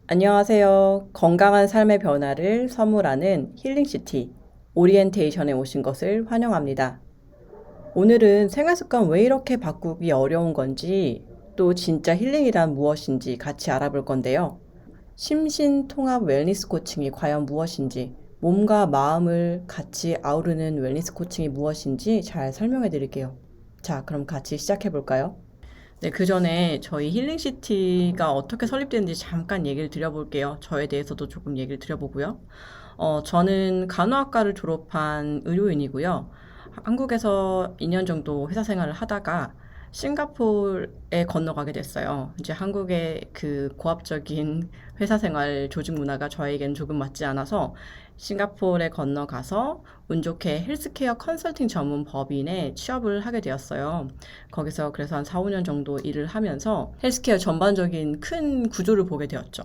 안녕하세요. 건강한 삶의 변화를 선물하는 힐링시티 오리엔테이션에 오신 것을 환영합니다. 오늘은 생활습관 왜 이렇게 바꾸기 어려운 건지 또 진짜 힐링이란 무엇인지 같이 알아볼 건데요. 심신통합 웰니스 코칭이 과연 무엇인지, 몸과 마음을 같이 아우르는 웰니스 코칭이 무엇인지 잘 설명해 드릴게요. 자, 그럼 같이 시작해 볼까요? 네, 그 전에 저희 힐링시티가 어떻게 설립되는지 잠깐 얘기를 드려볼게요. 저에 대해서도 조금 얘기를 드려보고요. 저는 간호학과를 졸업한 의료인이고요. 한국에서 2년 정도 회사 생활을 하다가 싱가포르에 건너가게 됐어요. 이제 한국의 그 고압적인 회사 생활 조직 문화가 저에겐 조금 맞지 않아서 싱가포르에 건너가서 운 좋게 헬스케어 컨설팅 전문 법인에 취업을 하게 되었어요. 거기서 그래서 한 4, 5년 정도 일을 하면서 헬스케어 전반적인 큰 구조를 보게 되었죠.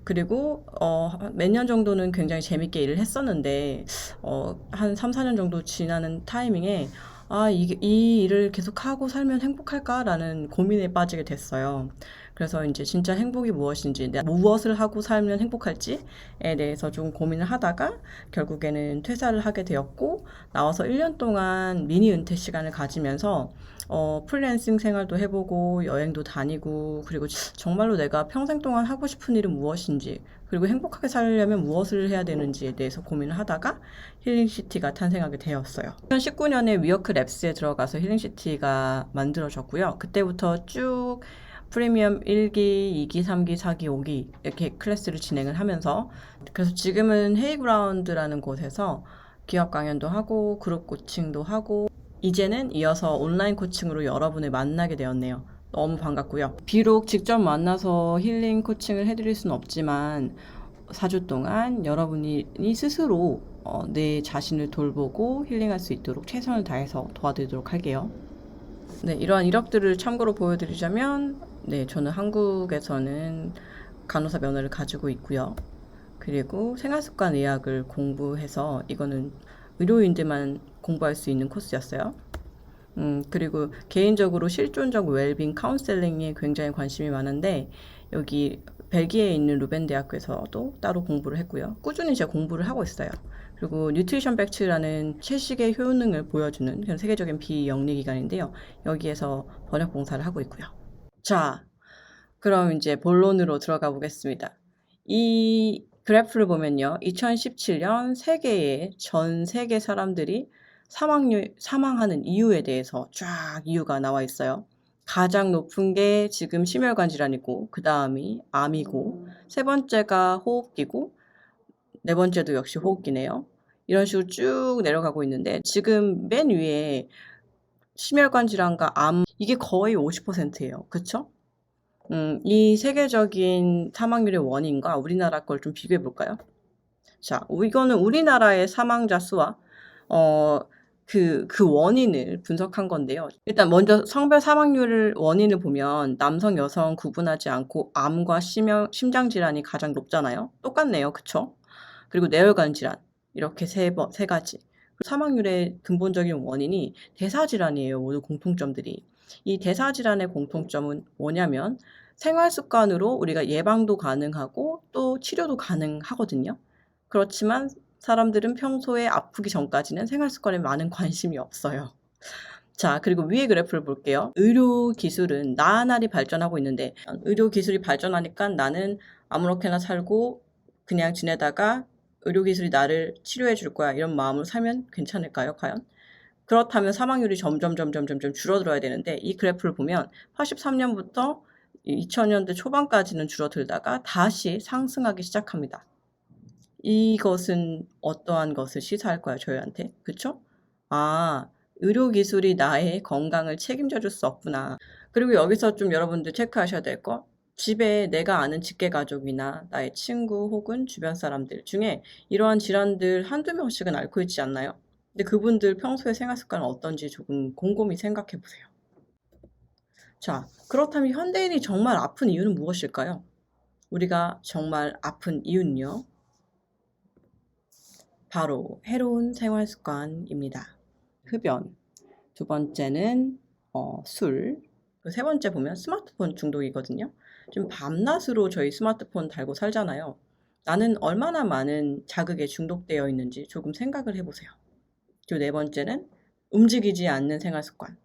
그리고 몇 년 정도는 굉장히 재밌게 일을 했었는데 한 3, 4년 정도 지나는 타이밍에 이 일을 계속하고 살면 행복할까라는 고민에 빠지게 됐어요. 그래서 이제 진짜 행복이 무엇인지, 내가 무엇을 하고 살면 행복할지에 대해서 좀 고민을 하다가 결국에는 퇴사를 하게 되었고, 나와서 1년 동안 미니 은퇴 시간을 가지면서 프리랜싱 생활도 해보고 여행도 다니고 그리고 정말로 내가 평생 동안 하고 싶은 일은 무엇인지 그리고 행복하게 살려면 무엇을 해야 되는지에 대해서 고민을 하다가 힐링시티가 탄생하게 되었어요. 2019년에 위어크 랩스에 들어가서 힐링시티가 만들어졌고요. 그때부터 쭉 프리미엄 1기, 2기, 3기, 4기, 5기 이렇게 클래스를 진행을 하면서 그래서 지금은 헤이그라운드라는 곳에서 기업 강연도 하고 그룹 코칭도 하고 이제는 이어서 온라인 코칭으로 여러분을 만나게 되었네요. 너무 반갑고요. 비록 직접 만나서 힐링 코칭을 해드릴 수는 없지만 4주 동안 여러분이 스스로 내 자신을 돌보고 힐링할 수 있도록 최선을 다해서 도와드리도록 할게요. 네, 이러한 이력들을 참고로 보여드리자면, 네, 저는 한국에서는 간호사 면허를 가지고 있고요. 그리고 생활습관 의학을 공부해서 이거는 의료인들만 공부할 수 있는 코스였어요. 그리고 개인적으로 실존적 웰빙 카운셀링에 굉장히 관심이 많은데 여기 벨기에에 있는 루벤 대학교에서도 따로 공부를 했고요. 꾸준히 제가 공부를 하고 있어요. 그리고 뉴트리션 팩트라는 채식의 효능을 보여주는 그런 세계적인 비영리 기관인데요. 여기에서 번역 봉사를 하고 있고요. 자, 그럼 이제 본론으로 들어가 보겠습니다. 이 그래프를 보면요. 2017년 세계의 전 세계 사람들이 사망하는 이유에 대해서 쫙 이유가 나와 있어요. 가장 높은 게 지금 심혈관 질환이고, 그 다음이 암이고, 세 번째가 호흡기고, 네 번째도 역시 호흡기네요. 이런 식으로 쭉 내려가고 있는데, 지금 맨 위에 심혈관 질환과 암, 이게 거의 50%예요. 그쵸? 이 세계적인 사망률의 원인과 우리나라 걸 좀 비교해 볼까요? 자, 이거는 우리나라의 사망자 수와 어, 그 원인을 분석한 건데요. 일단 먼저 성별 사망률을 원인을 보면 남성, 여성 구분하지 않고 암과 심장 질환이 가장 높잖아요. 똑같네요. 그쵸? 그리고 뇌혈관 질환 이렇게 세 가지. 사망률의 근본적인 원인이 대사질환이에요. 모두 공통점들이. 이 대사질환의 공통점은 뭐냐면 생활 습관으로 우리가 예방도 가능하고 또 치료도 가능하거든요. 그렇지만 사람들은 평소에 아프기 전까지는 생활 습관에 많은 관심이 없어요. 자, 그리고 위에 그래프를 볼게요. 의료 기술은 나날이 발전하고 있는데 의료 기술이 발전하니까 나는 아무렇게나 살고 그냥 지내다가 의료 기술이 나를 치료해 줄 거야 이런 마음으로 살면 괜찮을까요, 과연? 그렇다면 사망률이 점점 줄어들어야 되는데 이 그래프를 보면 83년부터 2000년대 초반까지는 줄어들다가 다시 상승하기 시작합니다. 이것은 어떠한 것을 시사할까요, 저희한테? 그쵸? 아, 의료기술이 나의 건강을 책임져 줄 수 없구나. 그리고 여기서 좀 여러분들 체크하셔야 될 거, 집에 내가 아는 직계가족이나 나의 친구 혹은 주변 사람들 중에 이러한 질환들 한두 명씩은 앓고 있지 않나요? 근데 그분들 평소에 생활 습관은 어떤지 조금 곰곰이 생각해 보세요. 자, 그렇다면 현대인이 정말 아픈 이유는 무엇일까요? 우리가 정말 아픈 이유는요? 바로 해로운 생활 습관입니다. 흡연. 두 번째는 술. 세 번째 보면 스마트폰 중독이거든요. 좀 밤낮으로 저희 스마트폰 달고 살잖아요. 나는 얼마나 많은 자극에 중독되어 있는지 조금 생각을 해보세요. 그리고 네 번째는 움직이지 않는 생활 습관.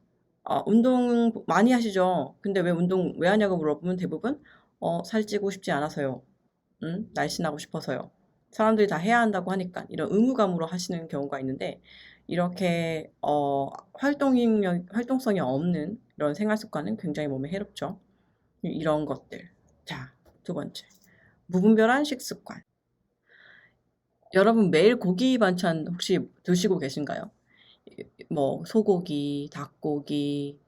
운동 많이 하시죠? 근데 왜 운동 왜 하냐고 물어보면 대부분 살찌고 싶지 않아서요. 날씬하고 싶어서요. 사람들이 다 해야 한다고 하니까 이런 의무감으로 하시는 경우가 있는데 이렇게 활동성이 없는 이런 생활 습관은 굉장히 몸에 해롭죠. 이런 것들. 자, 두 번째. 무분별한 식습관. 여러분 매일 고기 반찬 혹시 드시고 계신가요? 뭐 소고기, 닭고기,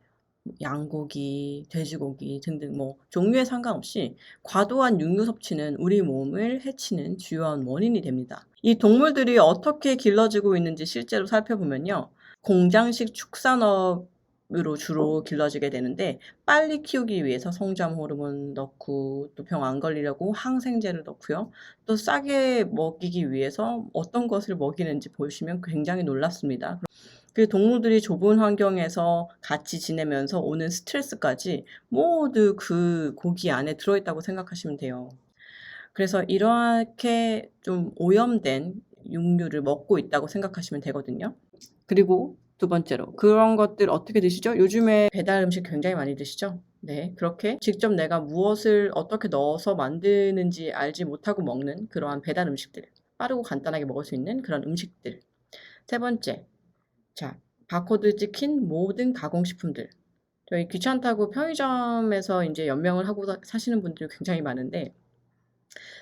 양고기, 돼지고기 등등 뭐 종류에 상관없이 과도한 육류 섭취는 우리 몸을 해치는 주요한 원인이 됩니다. 이 동물들이 어떻게 길러지고 있는지 실제로 살펴보면요. 공장식 축산업으로 주로 길러지게 되는데 빨리 키우기 위해서 성장 호르몬 넣고 또 병 안 걸리려고 항생제를 넣고요. 또 싸게 먹이기 위해서 어떤 것을 먹이는지 보시면 굉장히 놀랍습니다. 그 동물들이 좁은 환경에서 같이 지내면서 오는 스트레스까지 모두 그 고기 안에 들어있다고 생각하시면 돼요. 그래서 이렇게 좀 오염된 육류를 먹고 있다고 생각하시면 되거든요. 그리고 두 번째로 그런 것들 어떻게 드시죠? 요즘에 배달 음식 굉장히 많이 드시죠? 네, 그렇게 직접 내가 무엇을 어떻게 넣어서 만드는지 알지 못하고 먹는 그러한 배달 음식들, 빠르고 간단하게 먹을 수 있는 그런 음식들. 세 번째, 자, 바코드 찍힌 모든 가공식품들. 저희 귀찮다고 편의점에서 이제 연명을 하고 사시는 분들이 굉장히 많은데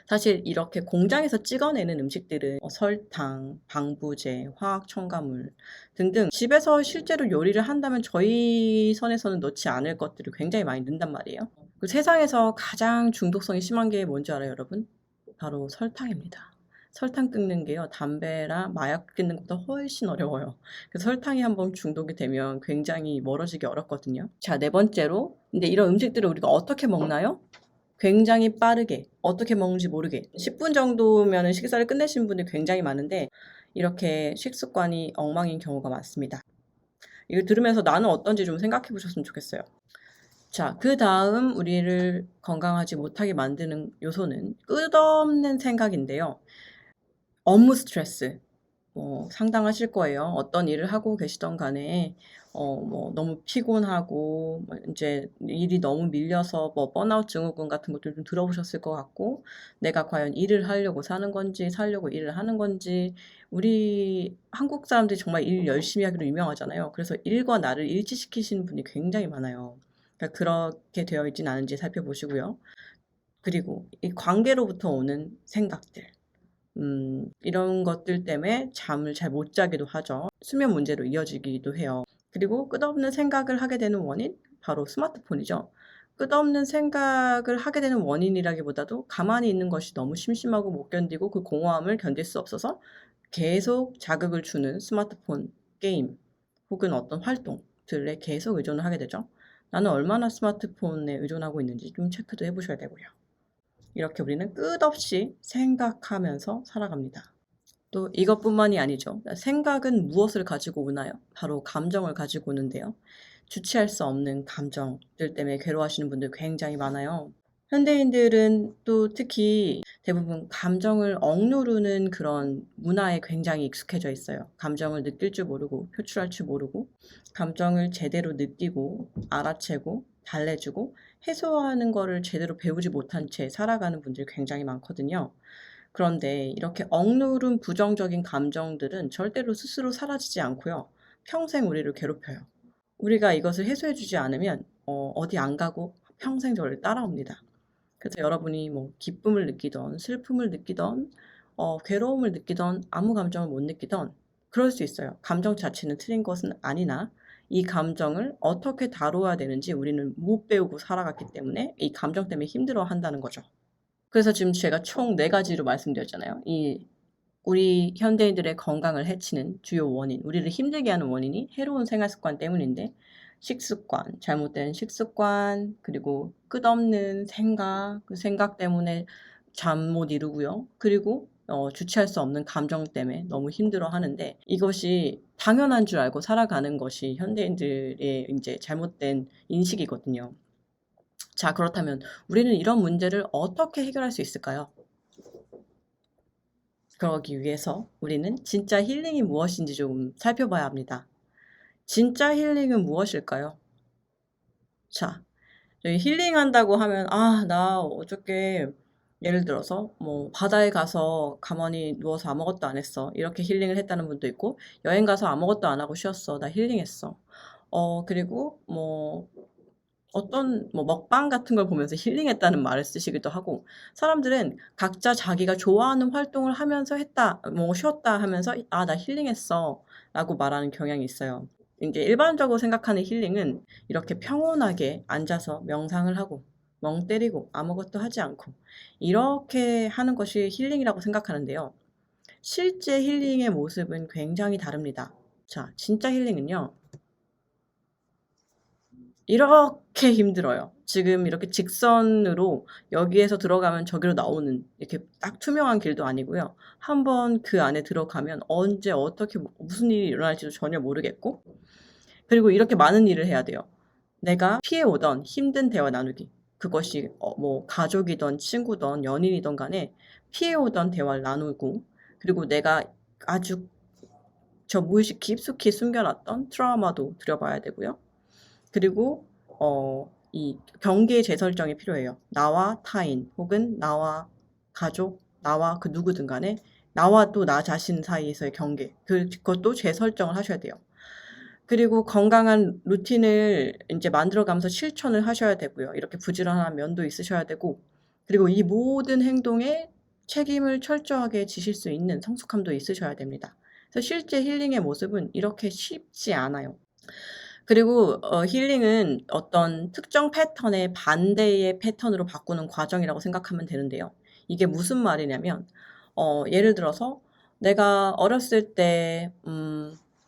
사실 이렇게 공장에서 찍어내는 음식들은 설탕, 방부제, 화학 첨가물 등등 집에서 실제로 요리를 한다면 저희 선에서는 넣지 않을 것들을 굉장히 많이 넣는단 말이에요. 그 세상에서 가장 중독성이 심한 게 뭔지 알아요, 여러분? 바로 설탕입니다. 설탕 끊는 게요, 담배랑 마약 끊는 것보다 훨씬 어려워요. 그래서 설탕이 한번 중독이 되면 굉장히 멀어지기 어렵거든요. 자, 네 번째로, 근데 이런 음식들을 우리가 어떻게 먹나요? 굉장히 빠르게, 어떻게 먹는지 모르게. 10분 정도면 식사를 끝내시는 분들이 굉장히 많은데, 이렇게 식습관이 엉망인 경우가 많습니다. 이거 들으면서 나는 어떤지 좀 생각해 보셨으면 좋겠어요. 자, 그 다음 우리를 건강하지 못하게 만드는 요소는 끝없는 생각인데요. 업무 스트레스. 상당하실 거예요. 어떤 일을 하고 계시던 간에 뭐 너무 피곤하고 뭐 인제 일이 너무 밀려서 뭐 번아웃 증후군 같은 것들 좀 들어보셨을 것 같고 내가 과연 일을 하려고 사는 건지 살려고 일을 하는 건지 우리 한국 사람들이 정말 일 열심히 하기로 유명하잖아요. 그래서 일과 나를 일치시키시는 분이 굉장히 많아요. 그러니까 그렇게 되어 있진 않은지 살펴보시고요. 그리고 이 관계로부터 오는 생각들. 이런 것들 때문에 잠을 잘 못 자기도 하죠. 수면 문제로 이어지기도 해요. 그리고 끝없는 생각을 하게 되는 원인? 바로 스마트폰이죠. 끝없는 생각을 하게 되는 원인이라기보다도 가만히 있는 것이 너무 심심하고 못 견디고 그 공허함을 견딜 수 없어서 계속 자극을 주는 스마트폰 게임 혹은 어떤 활동들에 계속 의존을 하게 되죠. 나는 얼마나 스마트폰에 의존하고 있는지 좀 체크도 해보셔야 되고요. 이렇게 우리는 끝없이 생각하면서 살아갑니다. 또 이것뿐만이 아니죠. 생각은 무엇을 가지고 오나요? 바로 감정을 가지고 오는데요. 주체할 수 없는 감정들 때문에 괴로워하시는 분들 굉장히 많아요. 현대인들은 또 특히 대부분 감정을 억누르는 그런 문화에 굉장히 익숙해져 있어요. 감정을 느낄 줄 모르고 표출할 줄 모르고 감정을 제대로 느끼고 알아채고 달래주고 해소하는 거를 제대로 배우지 못한 채 살아가는 분들이 굉장히 많거든요. 그런데 이렇게 억누른 부정적인 감정들은 절대로 스스로 사라지지 않고요. 평생 우리를 괴롭혀요. 우리가 이것을 해소해 주지 않으면 어디 안 가고 평생 저를 따라옵니다. 그래서 여러분이 뭐 기쁨을 느끼던 슬픔을 느끼던 괴로움을 느끼던 아무 감정을 못 느끼던 그럴 수 있어요. 감정 자체는 틀린 것은 아니나 이 감정을 어떻게 다루어야 되는지 우리는 못 배우고 살아갔기 때문에 이 감정 때문에 힘들어 한다는 거죠. 그래서 지금 제가 총 4가지로 말씀드렸잖아요. 우리 현대인들의 건강을 해치는 주요 원인, 우리를 힘들게 하는 원인이 해로운 생활 습관 때문인데 식습관, 잘못된 식습관, 그리고 끝없는 생각, 그 생각 때문에 잠 못 이루고요. 그리고 주체할 수 없는 감정 때문에 너무 힘들어 하는데 이것이 당연한 줄 알고 살아가는 것이 현대인들의 이제 잘못된 인식이거든요. 자, 그렇다면 우리는 이런 문제를 어떻게 해결할 수 있을까요? 그러기 위해서 우리는 진짜 힐링이 무엇인지 좀 살펴봐야 합니다. 진짜 힐링은 무엇일까요? 자, 저희 힐링한다고 하면, 나 어저께 예를 들어서 뭐 바다에 가서 가만히 누워서 아무것도 안 했어. 이렇게 힐링을 했다는 분도 있고, 여행 가서 아무것도 안 하고 쉬었어. 나 힐링했어. 그리고 뭐 어떤 뭐 먹방 같은 걸 보면서 힐링했다는 말을 쓰시기도 하고, 사람들은 각자 자기가 좋아하는 활동을 하면서 했다, 뭐 쉬었다 하면서 나 힐링했어 라고 말하는 경향이 있어요. 이제 일반적으로 생각하는 힐링은 이렇게 평온하게 앉아서 명상을 하고 멍 때리고 아무것도 하지 않고 이렇게 하는 것이 힐링이라고 생각하는데요. 실제 힐링의 모습은 굉장히 다릅니다. 자, 진짜 힐링은요, 이렇게 힘들어요. 지금 이렇게 직선으로 여기에서 들어가면 저기로 나오는 이렇게 딱 투명한 길도 아니고요. 한번 그 안에 들어가면 언제 어떻게 무슨 일이 일어날지도 전혀 모르겠고, 그리고 이렇게 많은 일을 해야 돼요. 내가 피해오던 힘든 대화 나누기. 그것이 뭐 가족이든 친구든 연인이든 간에 피해오던 대화를 나누고, 그리고 내가 아주 저 무의식 깊숙이 숨겨놨던 트라우마도 들여봐야 되고요. 그리고 이 경계 재설정이 필요해요. 나와 타인 혹은 나와 가족, 나와 그 누구든 간에 나와 또 나 자신 사이에서의 경계, 그것도 재설정을 하셔야 돼요. 그리고 건강한 루틴을 이제 만들어가면서 실천을 하셔야 되고요. 이렇게 부지런한 면도 있으셔야 되고, 그리고 이 모든 행동에 책임을 철저하게 지실 수 있는 성숙함도 있으셔야 됩니다. 그래서 실제 힐링의 모습은 이렇게 쉽지 않아요. 그리고 힐링은 어떤 특정 패턴의 반대의 패턴으로 바꾸는 과정이라고 생각하면 되는데요. 이게 무슨 말이냐면, 예를 들어서 내가 어렸을 때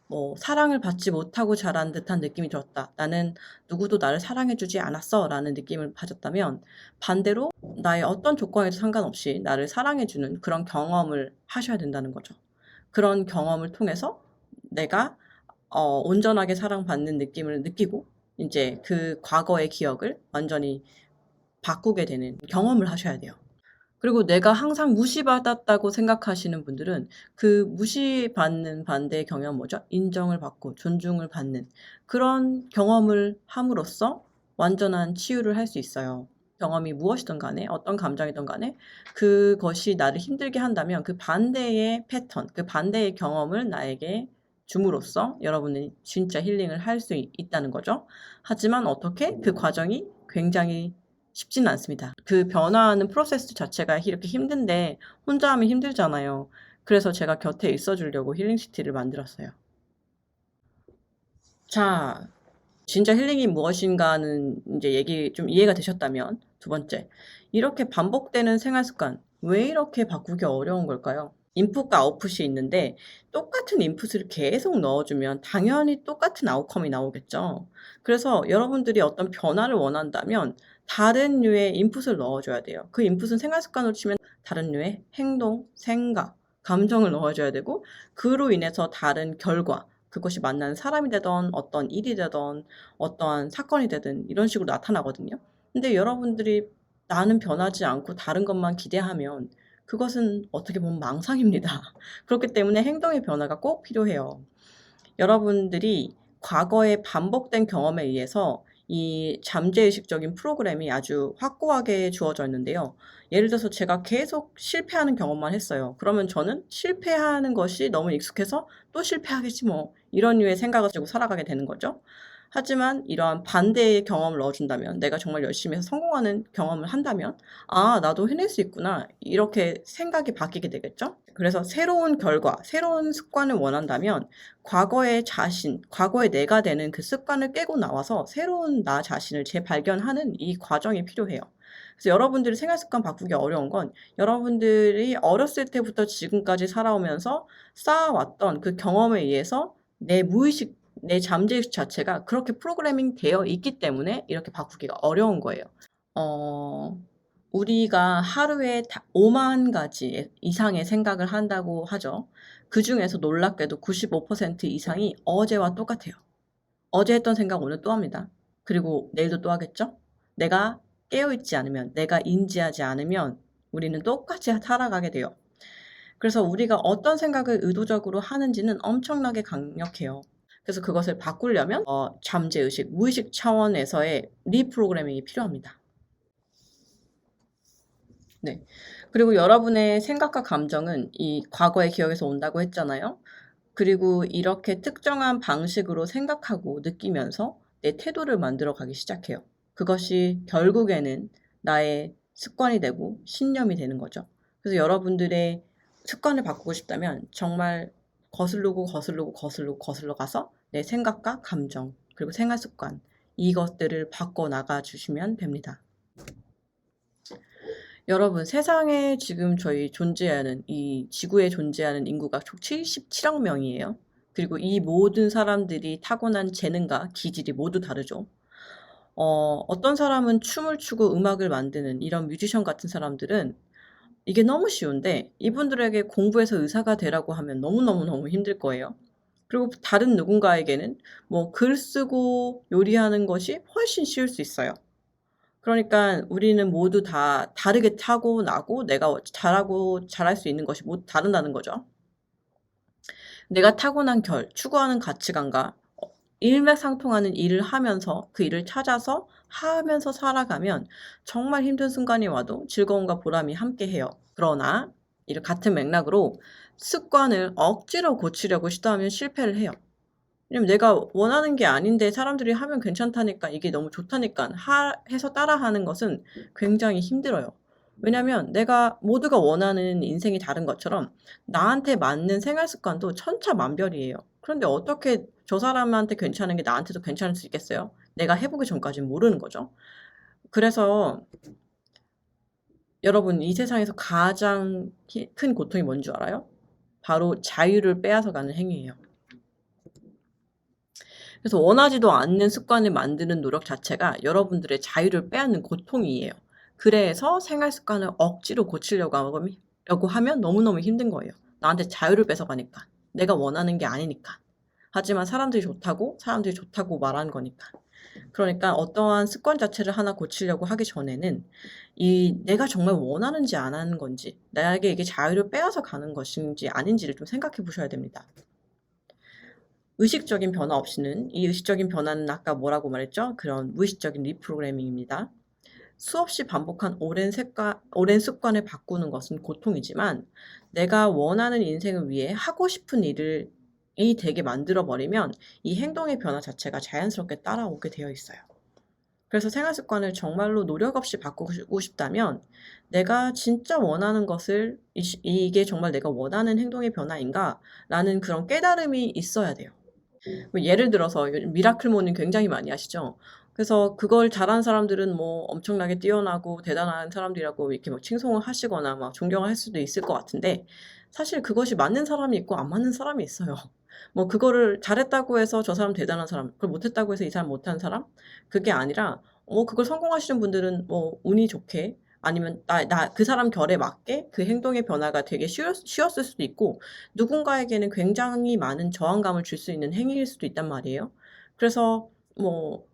뭐 사랑을 받지 못하고 자란 듯한 느낌이 들었다. 나는 누구도 나를 사랑해 주지 않았어 라는 느낌을 가졌다면, 반대로 나의 어떤 조건에도 상관없이 나를 사랑해 주는 그런 경험을 하셔야 된다는 거죠. 그런 경험을 통해서 내가 온전하게 사랑받는 느낌을 느끼고 인제 그 과거의 기억을 완전히 바꾸게 되는 경험을 하셔야 돼요. 그리고 내가 항상 무시받았다고 생각하시는 분들은 그 무시받는 반대의 경험은 뭐죠? 인정을 받고 존중을 받는 그런 경험을 함으로써 완전한 치유를 할 수 있어요. 경험이 무엇이든 간에 어떤 감정이든 간에 그것이 나를 힘들게 한다면 그 반대의 패턴, 그 반대의 경험을 나에게 줌으로써 여러분이 진짜 힐링을 할 수 있다는 거죠. 하지만 어떻게? 그 과정이 굉장히 쉽지는 않습니다. 그 변화하는 프로세스 자체가 이렇게 힘든데 혼자 하면 힘들잖아요. 그래서 제가 곁에 있어 주려고 힐링시티를 만들었어요. 자, 진짜 힐링이 무엇인가는 이제 얘기 좀 이해가 되셨다면, 두 번째, 이렇게 반복되는 생활 습관, 왜 이렇게 바꾸기 어려운 걸까요? 인풋과 아웃풋이 있는데 똑같은 인풋을 계속 넣어주면 당연히 똑같은 아웃컴이 나오겠죠. 그래서 여러분들이 어떤 변화를 원한다면 다른 류의 인풋을 넣어줘야 돼요. 그 인풋은 생활 습관으로 치면 다른 류의 행동, 생각, 감정을 넣어줘야 되고, 그로 인해서 다른 결과, 그것이 만나는 사람이 되든 어떤 일이 되든 어떠한 사건이 되든 이런 식으로 나타나거든요. 근데 여러분들이 나는 변하지 않고 다른 것만 기대하면 그것은 어떻게 보면 망상입니다. 그렇기 때문에 행동의 변화가 꼭 필요해요. 여러분들이 과거에 반복된 경험에 의해서 이 잠재의식적인 프로그램이 아주 확고하게 주어져 있는데요. 예를 들어서 제가 계속 실패하는 경험만 했어요. 그러면 저는 실패하는 것이 너무 익숙해서 '또 실패하겠지 뭐.' 이런 류의 생각을 가지고 살아가게 되는 거죠. 하지만 이러한 반대의 경험을 넣어 준다면, 내가 정말 열심히 해서 성공하는 경험을 한다면 '아, 나도 해낼 수 있구나.' 이렇게 생각이 바뀌게 되겠죠. 그래서 새로운 결과, 새로운 습관을 원한다면 과거의 자신, 과거의 내가 되는 그 습관을 깨고 나와서 새로운 나 자신을 재발견하는 이 과정이 필요해요. 그래서 여러분들이 생활 습관 바꾸기 어려운 건 여러분들이 어렸을 때부터 지금까지 살아오면서 쌓아왔던 그 경험에 의해서 내 무의식, 내 잠재의식 자체가 그렇게 프로그래밍 되어 있기 때문에 이렇게 바꾸기가 어려운 거예요. 어 우리가 하루에 5만 가지 이상의 생각을 한다고 하죠. 그중에서 놀랍게도 95% 이상이 어제와 똑같아요. 어제 했던 생각 오늘 또 합니다. 그리고 내일도 또 하겠죠? 내가 깨어있지 않으면, 내가 인지하지 않으면 우리는 똑같이 살아가게 돼요. 그래서 우리가 어떤 생각을 의도적으로 하는지는 엄청나게 강력해요. 그래서 그것을 바꾸려면 잠재의식, 무의식 차원에서의 리프로그래밍이 필요합니다. 네. 그리고 여러분의 생각과 감정은 이 과거의 기억에서 온다고 했잖아요. 그리고 이렇게 특정한 방식으로 생각하고 느끼면서 내 태도를 만들어 가기 시작해요. 그것이 결국에는 나의 습관이 되고 신념이 되는 거죠. 그래서 여러분들의 습관을 바꾸고 싶다면 정말 거슬러 가서 내 생각과 감정, 그리고 생활 습관, 이것들을 바꿔 나가 주시면 됩니다. 여러분, 세상에 지금 저희 존재하는, 이 지구에 존재하는 인구가 총 77억 명이에요. 그리고 이 모든 사람들이 타고난 재능과 기질이 모두 다르죠. 어떤 사람은 춤을 추고 음악을 만드는 이런 뮤지션 같은 사람들은 이게 너무 쉬운데 이분들에게 공부해서 의사가 되라고 하면 너무너무너무 힘들 거예요. 그리고 다른 누군가에게는 뭐 글 쓰고 요리하는 것이 훨씬 쉬울 수 있어요. 그러니까 우리는 모두 다 다르게 타고나고 내가 잘할 수 있는 것이 모두 다르다는 거죠. 내가 타고난 추구하는 가치관과 일맥상통하는 일을 하면서 그 일을 찾아서 하면서 살아가면 정말 힘든 순간이 와도 즐거움과 보람이 함께해요. 그러나 같은 맥락으로 습관을 억지로 고치려고 시도하면 실패를 해요. 왜냐면 내가 원하는 게 아닌데 사람들이 하면 괜찮다니까, 이게 너무 좋다니까 해서 따라하는 것은 굉장히 힘들어요. 왜냐면 모두가 원하는 인생이 다른 것처럼 나한테 맞는 생활 습관도 천차만별이에요. 그런데 어떻게 저 사람한테 괜찮은 게 나한테도 괜찮을 수 있겠어요? 내가 해보기 전까지는 모르는 거죠. 그래서 여러분, 이 세상에서 가장 큰 고통이 뭔 줄 알아요? 바로 자유를 빼앗아가는 행위예요. 그래서 원하지도 않는 습관을 만드는 노력 자체가 여러분들의 자유를 빼앗는 고통이에요. 그래서 생활 습관을 억지로 고치려고 하면 너무너무 힘든 거예요. 나한테 자유를 뺏어가니까. 내가 원하는 게 아니니까. 하지만 사람들이 좋다고 말하는 거니까. 그러니까 어떠한 습관 자체를 하나 고치려고 하기 전에는 내가 정말 원하는지 안 하는 건지, 나에게 이게 자유를 빼앗아 가는 것인지 아닌지를 좀 생각해 보셔야 됩니다. 의식적인 변화 없이는, 이 의식적인 변화는 아까 뭐라고 말했죠? 그런 무의식적인 리프로그래밍입니다. 수없이 반복한 오랜 습관을 바꾸는 것은 고통이지만 내가 원하는 인생을 위해 하고 싶은 일을 되게 만들어 버리면 이 행동의 변화 자체가 자연스럽게 따라오게 되어 있어요. 그래서 생활 습관을 정말로 노력 없이 바꾸고 싶다면 내가 진짜 원하는 것을 이게 정말 내가 원하는 행동의 변화인가? 라는 그런 깨달음이 있어야 돼요. 예를 들어서 요즘 미라클 모닝 굉장히 많이 하시죠. 그래서 그걸 잘하는 사람들은 뭐 엄청나게 뛰어나고 대단한 사람들이라고 이렇게 막 칭송을 하시거나 막 존경을 할 수도 있을 것 같은데, 사실 그것이 맞는 사람이 있고 안 맞는 사람이 있어요. 뭐 그거를 잘했다고 해서 저 사람 대단한 사람, 그걸 못했다고 해서 이 사람 못한 사람? 그게 아니라 그걸 성공하시는 분들은 뭐 운이 좋게, 아니면 그 사람 결에 맞게 그 행동의 변화가 되게 쉬웠을 수도 있고, 누군가에게는 굉장히 많은 저항감을 줄 수 있는 행위일 수도 있단 말이에요. 그래서 뭐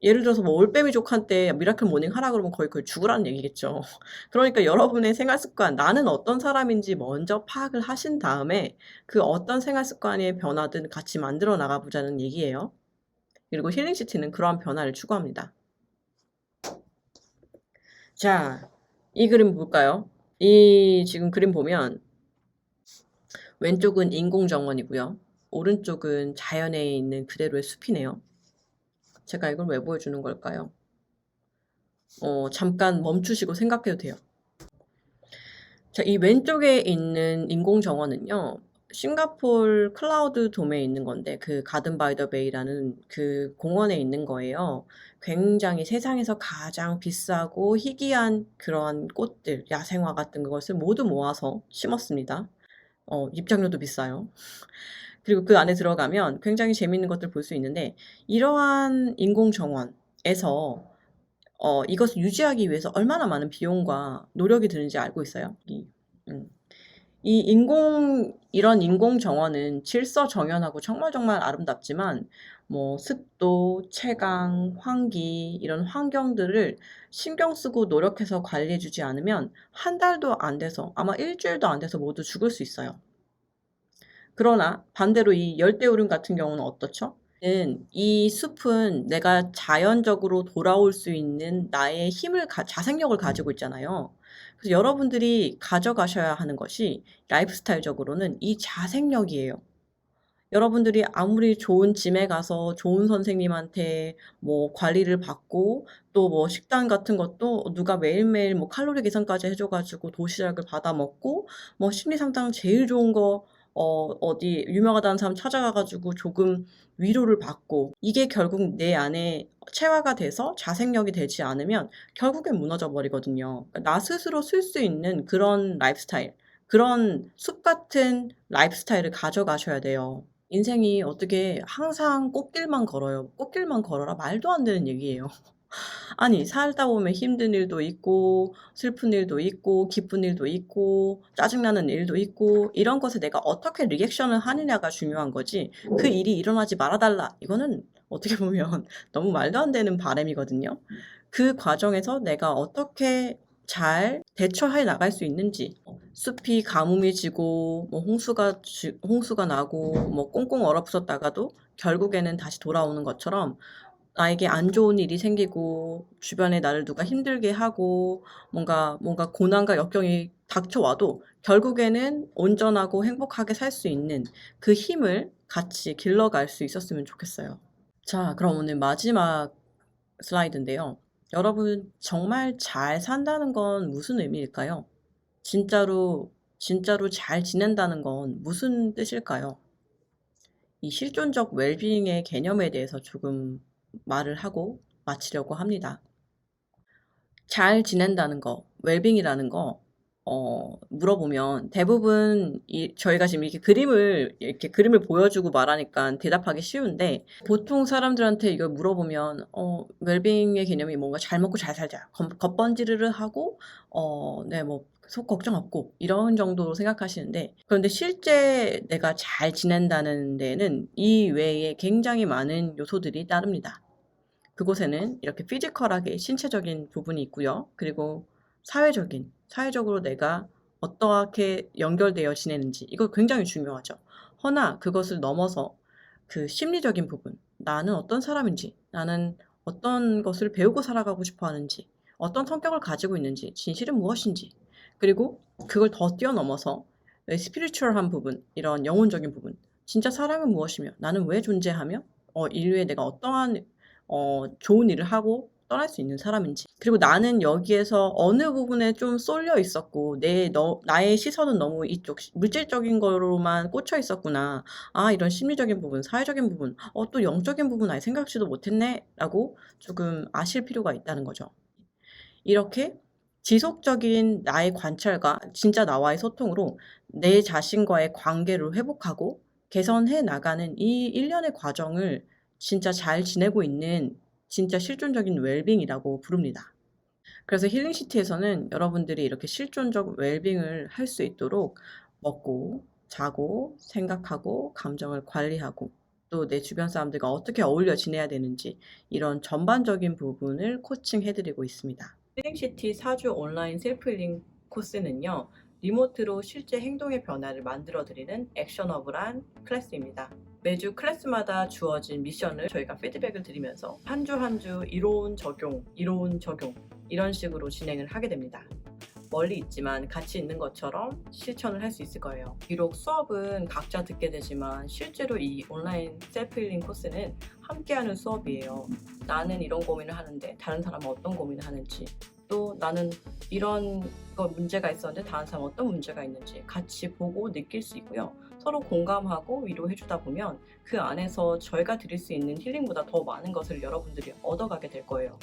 예를 들어서 뭐 올빼미족한테 미라클 모닝 하라 그러면 거의 죽으라는 얘기겠죠. 그러니까 여러분의 생활 습관, 나는 어떤 사람인지 먼저 파악을 하신 다음에 그 어떤 생활 습관의 변화든 같이 만들어 나가 보자는 얘기예요. 그리고 힐링시티는 그러한 변화를 추구합니다. 자, 이 그림 볼까요? 이 지금 그림 보면 왼쪽은 인공정원이고요. 오른쪽은 자연에 있는 그대로의 숲이네요. 제가 이걸 왜 보여주는 걸까요? 잠깐 멈추시고 생각해도 돼요. 자, 이 왼쪽에 있는 인공정원은요, 싱가폴 클라우드 돔에 있는 건데, 그 가든 바이 더 베이라는 그 공원에 있는 거예요. 굉장히 세상에서 가장 비싸고 희귀한 그러한 꽃들, 야생화 같은 것을 모두 모아서 심었습니다. 입장료도 비싸요. 그리고 그 안에 들어가면 굉장히 재밌는 것들 볼 수 있는데, 이러한 인공정원에서 이것을 유지하기 위해서 얼마나 많은 비용과 노력이 드는지 알고 있어요? 음. 이런 인공 정원은 질서정연하고 정말 정말 아름답지만 뭐 습도, 채광, 환기 이런 환경들을 신경 쓰고 노력해서 관리해 주지 않으면 한 달도 안 돼서 아마 일주일도 안 돼서 모두 죽을 수 있어요. 그러나 반대로 이 열대우림 같은 경우는 어떻죠? 이 숲은 내가 자연적으로 돌아올 수 있는 나의 힘을 자생력을 가지고 있잖아요. 그래서 여러분들이 가져가셔야 하는 것이 라이프스타일적으로는 이 자생력이에요. 여러분들이 아무리 좋은 짐에 가서 좋은 선생님한테 뭐 관리를 받고 또 뭐 식단 같은 것도 누가 매일매일 뭐 칼로리 계산까지 해줘 가지고 도시락을 받아 먹고 뭐 심리 상담 제일 좋은 거 어디 유명하다는 사람 찾아가 가지고 조금 위로를 받고 이게 결국 내 안에 체화가 돼서 자생력이 되지 않으면 결국엔 무너져 버리거든요. 그러니까 나 스스로 쓸 수 있는 그런 라이프스타일, 그런 숲 같은 라이프스타일을 가져가셔야 돼요. 인생이 어떻게 항상 꽃길만 걸어요. 꽃길만 걸어라 말도 안 되는 얘기예요. 아니 살다 보면 힘든 일도 있고 슬픈 일도 있고 기쁜 일도 있고 짜증나는 일도 있고 이런 것에 내가 어떻게 리액션을 하느냐가 중요한 거지 그 일이 일어나지 말아 달라 이거는 어떻게 보면 너무 말도 안 되는 바람이거든요. 그 과정에서 내가 어떻게 잘 대처해 나갈 수 있는지 숲이 가뭄이 지고 뭐 홍수가 나고 뭐 꽁꽁 얼어붙었다가도 결국에는 다시 돌아오는 것처럼 나에게 안 좋은 일이 생기고 주변에 나를 누가 힘들게 하고 뭔가 고난과 역경이 닥쳐와도 결국에는 온전하고 행복하게 살 수 있는 그 힘을 같이 길러갈 수 있었으면 좋겠어요. 자, 그럼 오늘 마지막 슬라이드인데요. 여러분, 정말 잘 산다는 건 무슨 의미일까요? 진짜로 잘 지낸다는 건 무슨 뜻일까요? 이 실존적 웰빙의 개념에 대해서 조금 말을 하고 마치려고 합니다. 잘 지낸다는 거, 웰빙이라는 거, 물어보면 대부분 저희가 지금 이렇게 그림을 보여주고 말하니까 대답하기 쉬운데 보통 사람들한테 이걸 물어보면, 웰빙의 개념이 뭔가 잘 먹고 잘 살자. 겉번지르르 하고, 네, 뭐, 속 걱정 없고, 이런 정도로 생각하시는데, 그런데 실제 내가 잘 지낸다는 데는 이 외에 굉장히 많은 요소들이 따릅니다. 그곳에는 이렇게 피지컬하게 신체적인 부분이 있고요. 그리고 사회적으로 내가 어떻게 연결되어 지내는지 이거 굉장히 중요하죠. 허나 그것을 넘어서 그 심리적인 부분, 나는 어떤 사람인지, 나는 어떤 것을 배우고 살아가고 싶어 하는지, 어떤 성격을 가지고 있는지, 진실은 무엇인지, 그리고 그걸 더 뛰어넘어서 스피리추얼한 부분, 이런 영혼적인 부분, 진짜 사랑은 무엇이며, 나는 왜 존재하며, 인류에 내가 어떠한 좋은 일을 하고 떠날 수 있는 사람인지. 그리고 나는 여기에서 어느 부분에 좀 쏠려 있었고, 나의 시선은 너무 이쪽, 물질적인 거로만 꽂혀 있었구나. 아, 이런 심리적인 부분, 사회적인 부분, 또 영적인 부분 아예 생각지도 못했네? 라고 조금 아실 필요가 있다는 거죠. 이렇게 지속적인 나의 관찰과 진짜 나와의 소통으로 내 자신과의 관계를 회복하고 개선해 나가는 이 일련의 과정을 진짜 잘 지내고 있는 진짜 실존적인 웰빙이라고 부릅니다. 그래서 힐링시티에서는 여러분들이 이렇게 실존적 웰빙을 할 수 있도록 먹고, 자고, 생각하고, 감정을 관리하고, 또 내 주변 사람들과 어떻게 어울려 지내야 되는지 이런 전반적인 부분을 코칭해드리고 있습니다. 힐링시티 4주 온라인 셀프 힐링 코스는요. 리모트로 실제 행동의 변화를 만들어드리는 액션어블한 클래스입니다. 매주 클래스마다 주어진 미션을 저희가 피드백을 드리면서 한 주 한 주 이로운 적용 이런 식으로 진행을 하게 됩니다. 멀리 있지만 같이 있는 것처럼 실천을 할 수 있을 거예요. 비록 수업은 각자 듣게 되지만 실제로 이 온라인 셀프 힐링 코스는 함께하는 수업이에요. 나는 이런 고민을 하는데 다른 사람은 어떤 고민을 하는지, 또 나는 이런 문제가 있었는데 다른 사람은 어떤 문제가 있는지 같이 보고 느낄 수 있고요. 서로 공감하고 위로해주다 보면 그 안에서 저희가 드릴 수 있는 힐링보다 더 많은 것을 여러분들이 얻어가게 될 거예요.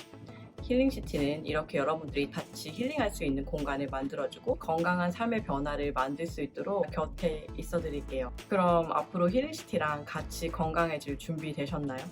힐링시티는 이렇게 여러분들이 같이 힐링할 수 있는 공간을 만들어주고 건강한 삶의 변화를 만들 수 있도록 곁에 있어 드릴게요. 그럼 앞으로 힐링시티랑 같이 건강해질 준비 되셨나요?